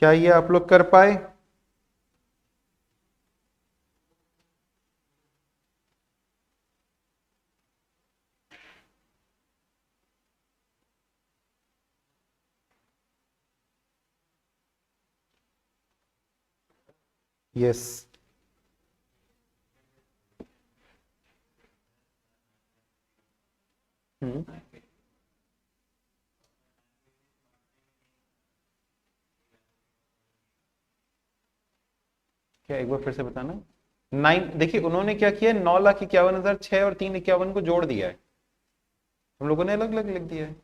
क्या ये आप लोग कर पाए? यस। हम्म, क्या एक बार फिर से बताना। 9, देखिए उन्होंने क्या किया, 9,51,006 और 351 को जोड़ दिया है। हम लोगों ने अलग अलग लिख दिया है।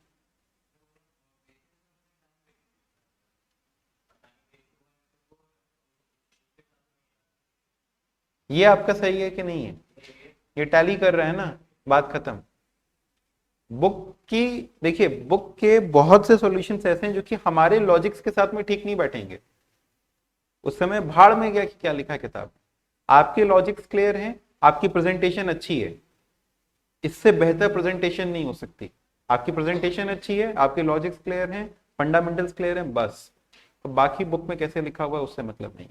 ये आपका सही है कि नहीं है? ये टैली कर रहा है ना? बात खत्म। बुक की, देखिए बुक के बहुत से सॉल्यूशंस ऐसे हैं जो कि हमारे लॉजिक्स के साथ में ठीक नहीं बैठेंगे। उस समय भाड़ में गया कि क्या लिखा है किताब। आपके लॉजिक्स क्लियर हैं, आपकी प्रेजेंटेशन अच्छी है, इससे बेहतर प्रेजेंटेशन नहीं हो सकती। आपकी प्रेजेंटेशन अच्छी है, आपके लॉजिक्स क्लियर हैं, फंडामेंटल्स क्लियर हैं, बस। तो बाकी बुक में कैसे लिखा हुआ है उससे मतलब नहीं।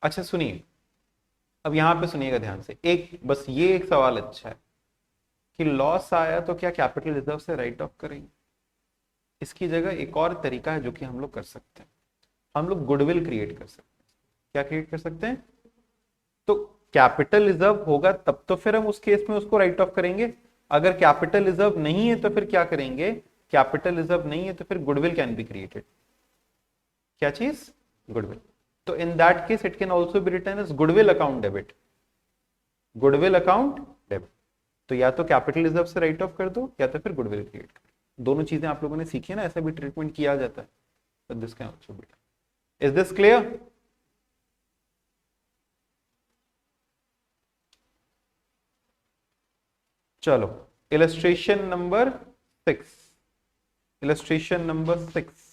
अच्छा सुनिए, अब यहां पे सुनिएगा ध्यान से, एक बस ये एक सवाल अच्छा है कि लॉस आया तो क्या कैपिटल रिजर्व से राइट ऑफ करेंगे? इसकी जगह एक और तरीका है जो कि हम लोग कर सकते हैं। हम लोग गुडविल क्रिएट कर सकते हैं। क्या क्रिएट कर सकते हैं? तो कैपिटल रिजर्व होगा तब तो फिर हम उस केस में उसको राइट ऑफ करेंगे। अगर कैपिटल रिजर्व नहीं है तो फिर क्या करेंगे? कैपिटल रिजर्व नहीं है तो फिर गुडविल कैन बी क्रिएटेड। क्या चीज? गुडविल। तो in that case it can also be written as goodwill account debit. Goodwill account debit. तो या तो कैपिटल रिजर्व से राइट ऑफ कर दो या तो फिर गुडविल क्रिएट कर दो। दोनों चीजें आप लोगों ने सीखी है ना, ऐसा भी ट्रीटमेंट किया जाता है। This can also be. Is this clear? चलो illustration number 6। Illustration number 6।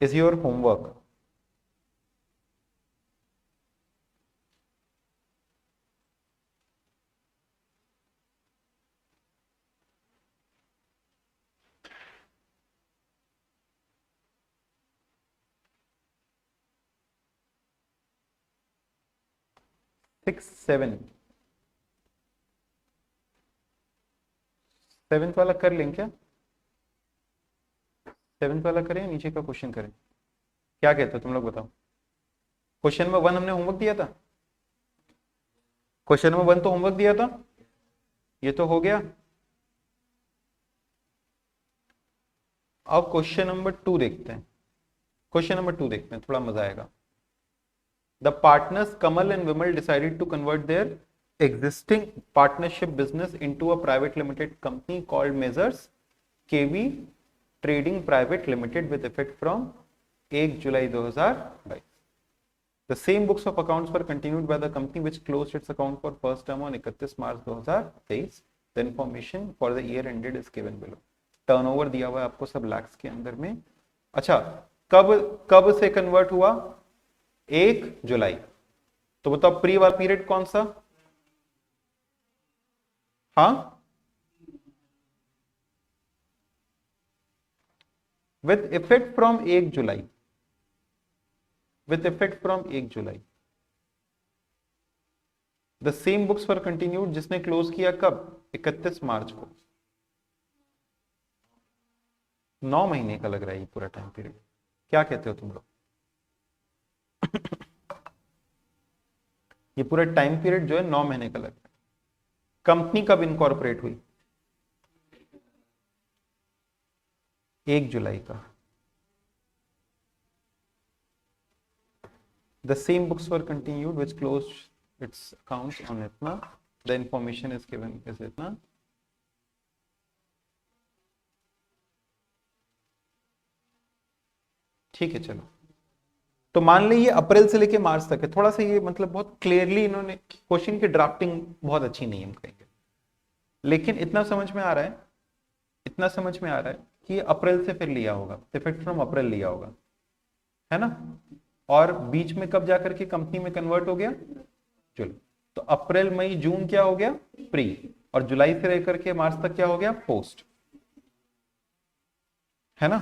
is your homework. Six seventh वाला कर लें क्या? सेवेंथ वाला करें, नीचे का क्वेश्चन करें? क्या कहते हो तुम लोग, बताओ। क्वेश्चन नंबर 1 हमने होमवर्क दिया था। क्वेश्चन नंबर 1 तो होमवर्क दिया था, ये तो हो गया। अब क्वेश्चन नंबर 2 देखते हैं। क्वेश्चन नंबर 2 देखते हैं, थोड़ा मजा आएगा। The partners Kamal and Vimal decided to convert their existing partnership business into a private limited company called Measures KV Trading Private Limited with effect from 1 July 2022. The same books of accounts were continued by the company which closed its account for first time on 31 March 2023. The information for the year ended is given below. Turnover दिया हुआ है आपको सब लैक्स के अंदर में। अच्छा, कब कब से कन्वर्ट हुआ? 1 जुलाई। तो बताओ प्री वाला पीरियड कौन सा? हाँ, with effect from 1 July. With effect from 1 July. The same books for continued, जिसने क्लोज किया कब? 31 मार्च को। 9 महीने का लग रहा है ये पूरा टाइम पीरियड। क्या कहते हो तुम लोग? ये पूरा टाइम पीरियड जो है 9 महीने का लग रहा है। कंपनी कब इनकॉर्पोरेट हुई? 1 जुलाई का। The same books were continued which closed its accounts on इतना। The information is given is इतना। ठीक है, चलो। तो मान लीजिए अप्रैल से लेके मार्च तक है। थोड़ा सा ये मतलब बहुत क्लियरली इन्होंने क्वेश्चन की ड्राफ्टिंग बहुत अच्छी नहीं हम कहेंगे, लेकिन इतना समझ में आ रहा है, इतना समझ में आ रहा है कि अप्रैल से फिर लिया होगा, इफेक्ट फ्रॉम अप्रैल लिया होगा, है ना। और बीच में कब जाकर के कंपनी में कन्वर्ट हो गया? जुलाई। तो अप्रैल मई जून क्या हो गया? प्री। और जुलाई से लेकर के मार्च तक क्या हो गया? पोस्ट, है ना।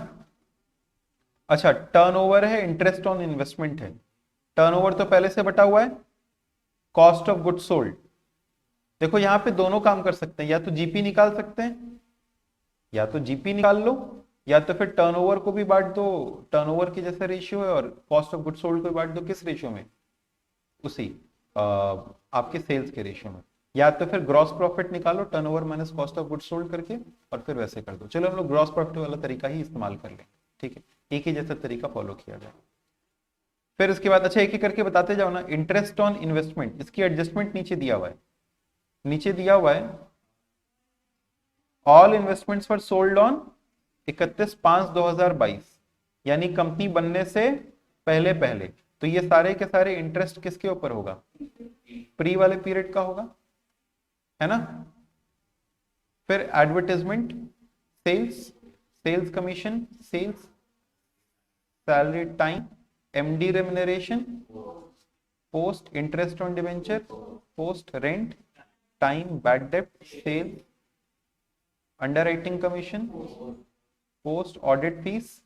अच्छा, टर्नओवर है, इंटरेस्ट ऑन इन्वेस्टमेंट है। टर्नओवर तो पहले से बटा हुआ है, कॉस्ट ऑफ गुड्स सोल्ड। देखो यहां पे दोनों काम कर सकते हैं, या तो जीपी निकाल सकते हैं, या तो जीपी निकाल लो, या तो फिर टर्नओवर को भी बांट दो, टर्नओवर की जैसा रेशियो है, और कॉस्ट ऑफ गुड्स सोल्ड को भी बांट दो। किस रेशियो में? उसी आपके सेल्स के रेशियो में। या तो फिर ग्रॉस प्रॉफिट निकालो, turnover minus cost of goods sold करके, और फिर वैसे कर दो। चलो हम लोग ग्रॉस प्रॉफिट वाला तरीका ही इस्तेमाल कर लेंगे, ठीक है। एक ही जैसा तरीका फॉलो किया जाए। फिर इसके बाद अच्छा एक एक करके बताते जाओ ना। इंटरेस्ट ऑन इन्वेस्टमेंट, इसकी एडजस्टमेंट नीचे दिया हुआ है, नीचे दिया हुआ है। All investments were sold on 31/5/2022, यानी कंपनी बनने से पहले पहले। तो ये सारे के सारे इंटरेस्ट किसके ऊपर होगा? प्री वाले पीरियड का होगा, है ना। फिर advertisement, sales, sales commission, sales salary, time, MD remuneration, post interest on debenture, post rent, time bad डेब्ट, sale, underwriting commission, post audit fees.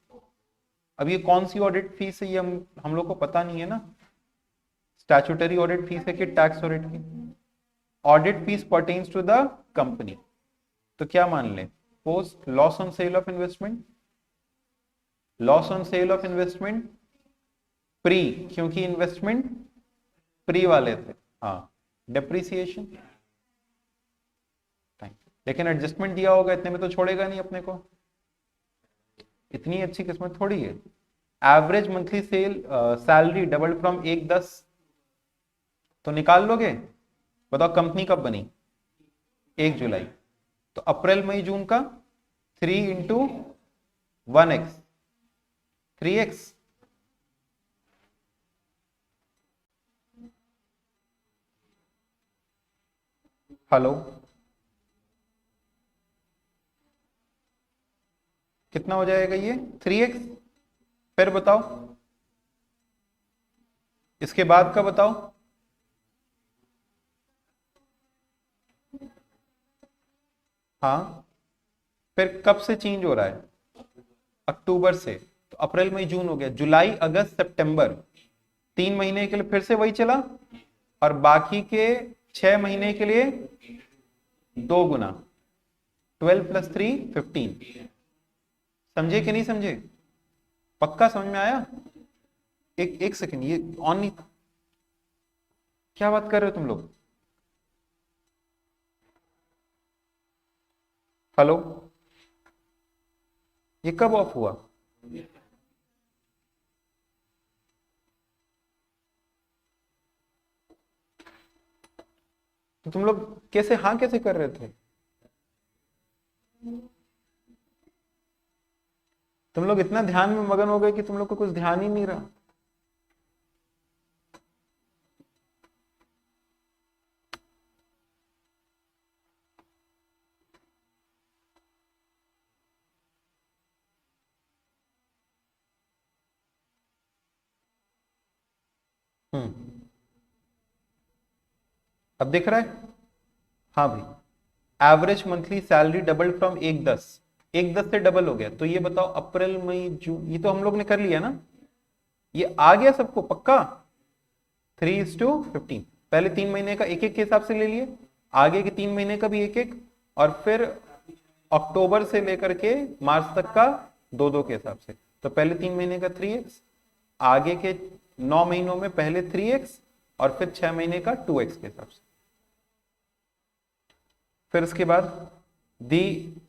अब ये कौन सी ऑडिट फीस है ये हम लोग को पता नहीं है ना। स्टैट्यूटरी ऑडिट फीस है कि टैक्स ऑडिट की? Audit fees pertains to the company, तो क्या मान लें, post loss on sale of investment, loss on sale of investment pre, क्योंकि इन्वेस्टमेंट प्री वाले थे, हाँ, डेप्रिसिएशन, लेकिन एडजस्टमेंट दिया होगा इतने में तो छोड़ेगा नहीं अपने को, इतनी अच्छी किस्मत थोड़ी है। Average monthly cell salary double from 1-10, तो निकाल लोगे, बताओ कंपनी कब बनी, 1 जुलाई, तो अप्रैल मई जून का 3 इंटू 1x, 3x, हेलो, कितना हो जाएगा ये 3x, फिर बताओ इसके बाद का बताओ, हाँ, फिर कब से चेंज हो रहा है, अक्टूबर से, तो अप्रैल मई जून हो गया, जुलाई अगस्त सितंबर, 3 महीने के लिए फिर से वही चला, और बाकी के 6 महीने के लिए 2 गुना, 12 + 3 15, समझे कि नहीं समझे, पक्का समझ में आया। एक सेकंड, ये ऑन नहीं, क्या बात कर रहे हो तुम लोग, हेलो, ये कब ऑफ हुआ, तो तुम लोग कैसे हाँ कैसे कर रहे थे, तुम लोग इतना ध्यान में मगन हो गए कि तुम लोग को कुछ ध्यान ही नहीं रहा। अब दिख रहा है, हाँ भाई, average monthly salary double from 1-10, 1-10 से डबल हो गया, तो ये बताओ अप्रैल मई जून, ये तो हम लोग ने कर लिया ना, ये आ गया सबको पक्का, 3:15, पहले 3 महीने का एक एक के हिसाब से ले लिए, आगे के 3 महीने का भी एक एक, और फिर अक्टूबर से लेकर के मार्च तक का 2-2 के हिसाब से, तो पहले 3 महीने का 3x, आगे के 9 महीनों में पहले 3x, और फिर 6 महीने का 2x के हिसाब से। फिर उसके बाद दी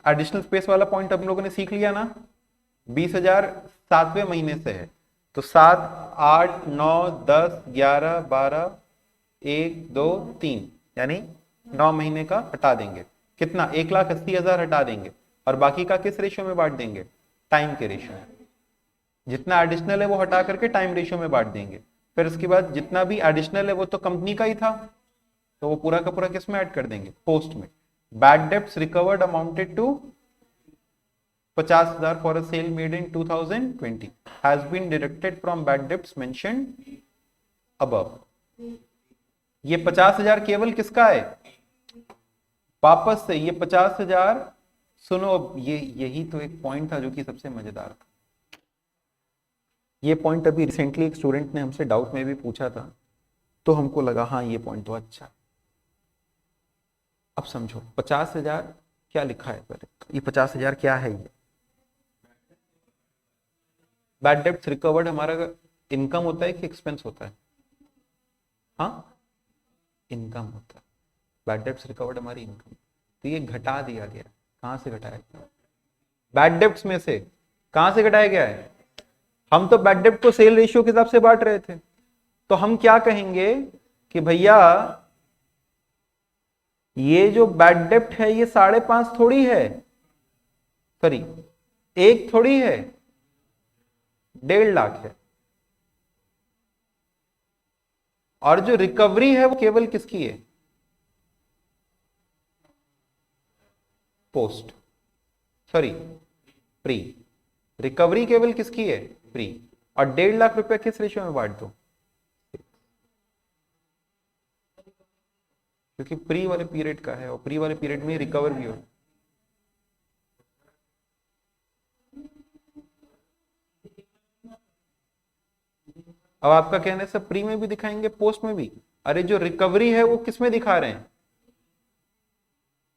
एडिशनल स्पेस वाला पॉइंट हम लोगों ने सीख लिया ना, 20,000 7वें महीने से है, तो 7, 8, 9, 10, 11, 12, 1, 2, 3, यानी 9 महीने का हटा देंगे, कितना, 1,80,000 हटा देंगे, और बाकी का किस रेशियो में बांट देंगे, टाइम के रेशियो में, जितना एडिशनल है वो हटा करके टाइम रेशियो में बांट देंगे। फिर उसके बाद जितना भी एडिशनल है वो तो कंपनी का ही था, तो वो पूरा का पूरा किस में ऐड कर देंगे, पोस्ट में। Bad debts recovered amounted to 50,000 for a sale made in 2020 has been deducted from bad debts mentioned above. ये 50,000 केवल किसका है, वापस से ये 50,000, सुनो, ये यही तो एक पॉइंट था जो कि सबसे मजेदार था, ये पॉइंट अभी रिसेंटली एक स्टूडेंट ने हमसे डाउट में भी पूछा था, तो हमको लगा हाँ ये पॉइंट तो अच्छा है। अब समझो 50,000 क्या लिखा है, पहले ये 50,000 क्या है, ये बैड डेब्ट्स रिकवर्ड हमारा इनकम होता है कि एक्सपेंस होता है, हाँ इनकम होता है, बैड डेब्ट्स रिकवर्ड हमारी इनकम, तो ये घटा दिया गया, कहां से घटाया गया, बैड डेब्ट्स में से, कहां से घटाया गया है, हम तो बैड डेब्ट को सेल रेशियो के हिसाब से बांट रहे थे, तो हम क्या कहेंगे कि भैया ये जो बैड डेब्ट है ये 5.5 थोड़ी है, सॉरी 1 थोड़ी है, 1.5 लाख है, और जो रिकवरी है वो केवल किसकी है, पोस्ट, सॉरी प्री, रिकवरी केवल किसकी है, प्री, और 1.5 लाख रुपया किस रेशियो में बांट दो, क्योंकि प्री वाले पीरियड का है, और प्री वाले पीरियड में रिकवर भी हो। अब आपका कहने से प्री में भी दिखाएंगे पोस्ट में भी, अरे जो रिकवरी है वो किस में दिखा रहे हैं,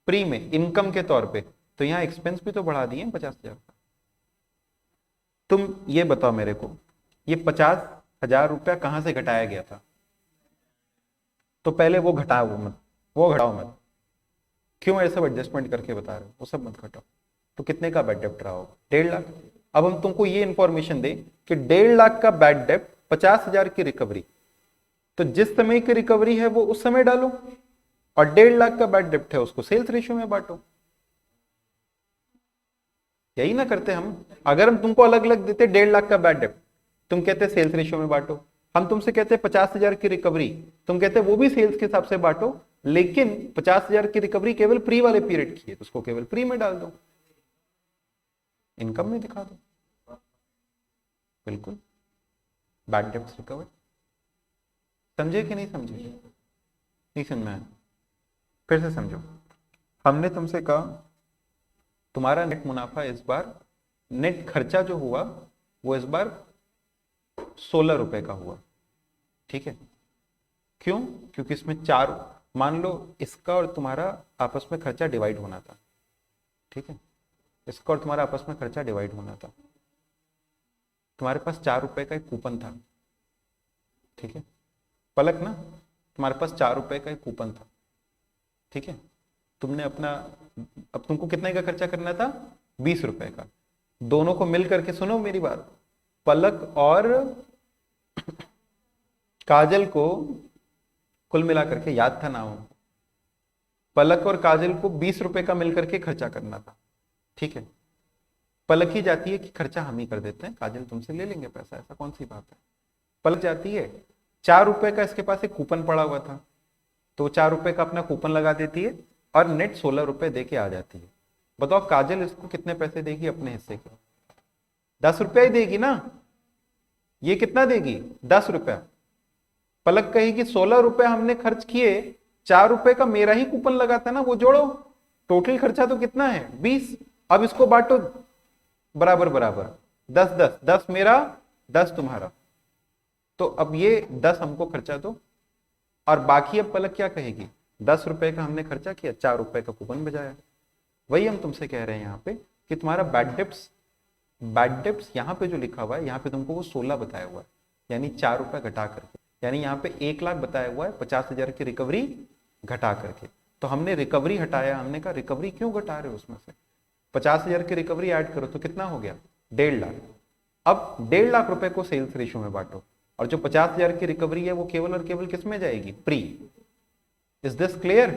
प्री में इनकम के तौर पे, तो यहाँ एक्सपेंस भी तो बढ़ा दिए 50,000 का। तुम ये बताओ मेरे को, ये 50,000 रुपया कहां से घटाया गया था? तो पहले वो घटाओ मत, वो घटाओ मत। क्यों ऐसा एडजस्टमेंट करके बता रहे हो? वो सब मत घटाओ। तो कितने का बैड डेप्ट रहा होगा? 1.5 लाख। अब हम तुमको ये इंफॉर्मेशन दे कि 1.5 लाख का बैड डेप्ट, 50,000 की रिकवरी, तो जिस समय की रिकवरी है वो उस समय डालो, और 1.5 लाख का बैड डेप्ट है उसको सेल्स रेशियो में बांटो। यही ना करते हम? अगर हम तुमको अलग अलग देते 1.5 लाख का बैड डेप्ट, तुम कहते सेल्स रेशियो में बांटो। हम तुमसे कहते 50,000 की रिकवरी, तुम कहते वो भी सेल्स के हिसाब से बांटो, लेकिन 50,000 की रिकवरी केवल प्री वाले पीरियड की है, तो उसको केवल प्री में डाल दो, इनकम में दिखा दो। बिल्कुल, बैड डेप्ट रिकवर। समझे कि नहीं समझे? नहीं समझ में आया? फिर से समझो। हमने तुमसे कहा तुम्हारा नेट मुनाफा इस बार, नेट खर्चा जो हुआ वो इस बार 16 रुपए का हुआ, ठीक है? क्यों? क्योंकि इसमें 4, मान लो इसका और तुम्हारा आपस में खर्चा डिवाइड होना था, ठीक है? इसका और तुम्हारा आपस में खर्चा डिवाइड होना था। तुम्हारे पास 4 रुपए का एक कूपन था, ठीक है? पलक ना, तुम्हारे पास 4 रुपए का एक कूपन था, ठीक है? तुमने अपना, अब तुमको कितने का खर्चा करना था? 20 रुपए का। दोनों को मिल करके, सुनो मेरी बात, पलक और काजल को कुल मिला करके, याद था नाम, पलक और काजल को 20 रुपए का मिलकर के खर्चा करना था, ठीक है? पलक ही जाती है कि खर्चा हम ही कर देते हैं, काजल तुमसे ले लेंगे पैसा, ऐसा कौन सी बात है? पलक जाती है, 4 रुपए का इसके पास एक कूपन पड़ा हुआ था, तो 4 रुपए का अपना कूपन लगा देती है और नेट 16 रुपए दे के आ जाती है। बताओ काजल इसको कितने पैसे देगी अपने हिस्से के? 10 रुपया ही देगी ना। ये कितना देगी? 10 रुपया। पलक कहेगी 16 रुपए हमने खर्च किए, 4 रुपए का मेरा ही कूपन लगा था ना, वो जोड़ो, टोटल खर्चा तो कितना है? 20। अब इसको बांटो बराबर बराबर, 10 10, 10 मेरा 10 तुम्हारा। तो अब ये 10 हमको खर्चा दो, और बाकी अब पलक क्या कहेगी? 10 रुपए का हमने खर्चा किया, 4 रुपए का कूपन बजाया। वही हम तुमसे कह रहे हैं यहाँ पे कि तुम्हारा बैड डेप्ट्स यहाँ पे जो लिखा हुआ है, यहाँ पे तुमको वो 16 बताया हुआ है, यानी 4 रुपए घटा करके, यानी यहाँ पे 1 लाख बताया हुआ है, 50,000 की रिकवरी घटा करके। तो हमने रिकवरी हटाया, हमने कहा रिकवरी क्यों घटा रहे हो उसमें से? 50,000 की रिकवरी ऐड करो तो कितना हो गया? 1.5 लाख। अब 1.5 लाख रुपए को सेल्स रेशियो में बांटो, और जो 50,000 की रिकवरी है वो केवल और केवल किस में जाएगी? प्री। Is this clear?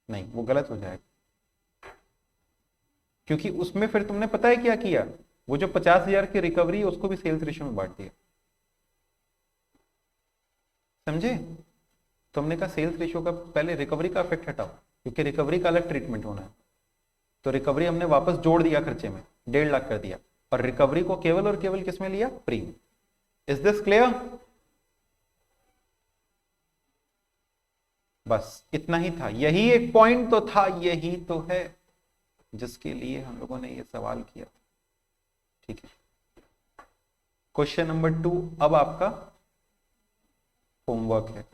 नहीं, वो गलत हो जाएगा, क्योंकि उसमें फिर तुमने पता है क्या किया? वो जो 50,000 की रिकवरी है उसको भी सेल्स रेशियो में बांट दिया। समझे? तो हमने कहा सेल्स रेशियो का पहले रिकवरी का इफेक्ट हटाओ, क्योंकि रिकवरी का अलग ट्रीटमेंट होना है। तो रिकवरी हमने वापस जोड़ दिया खर्चे में, 1.5 लाख कर दिया, और रिकवरी को केवल और केवल किस में लिया? प्री में। Is this clear? बस इतना ही था, यही एक पॉइंट तो था, यही तो है जिसके लिए हम लोगों ने ये सवाल किया, ठीक है? क्वेश्चन नंबर 2 अब आपका होमवर्क है।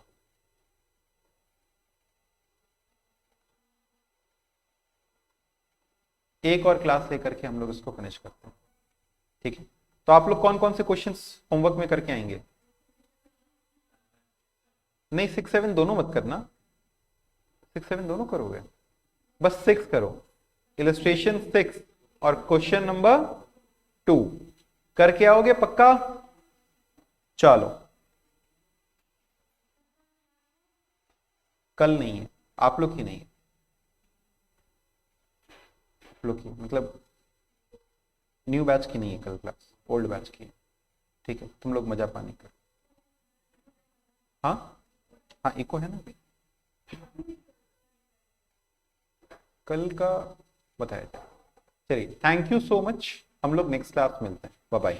एक और क्लास लेकर के हम लोग इसको फिनिश करते हैं, ठीक है? तो आप लोग कौन कौन से क्वेश्चंस होमवर्क में करके आएंगे? नहीं, 6 7 दोनों मत करना, 6 7 दोनों करोगे? बस 6 करो, इलस्ट्रेशन 6 और क्वेश्चन नंबर 2 करके आओगे पक्का? चलो, कल नहीं है, आप लोग ही नहीं है, आप लोग की मतलब न्यू बैच की नहीं है कल क्लास, ओल्ड बैच की है, ठीक है? तुम लोग मजा पानी कर। हाँ हाँ, इको है ना अभी, कल का बताया था। चलिए, थैंक यू सो मच, हम लोग नेक्स्ट क्लास मिलते हैं, बाय बाय।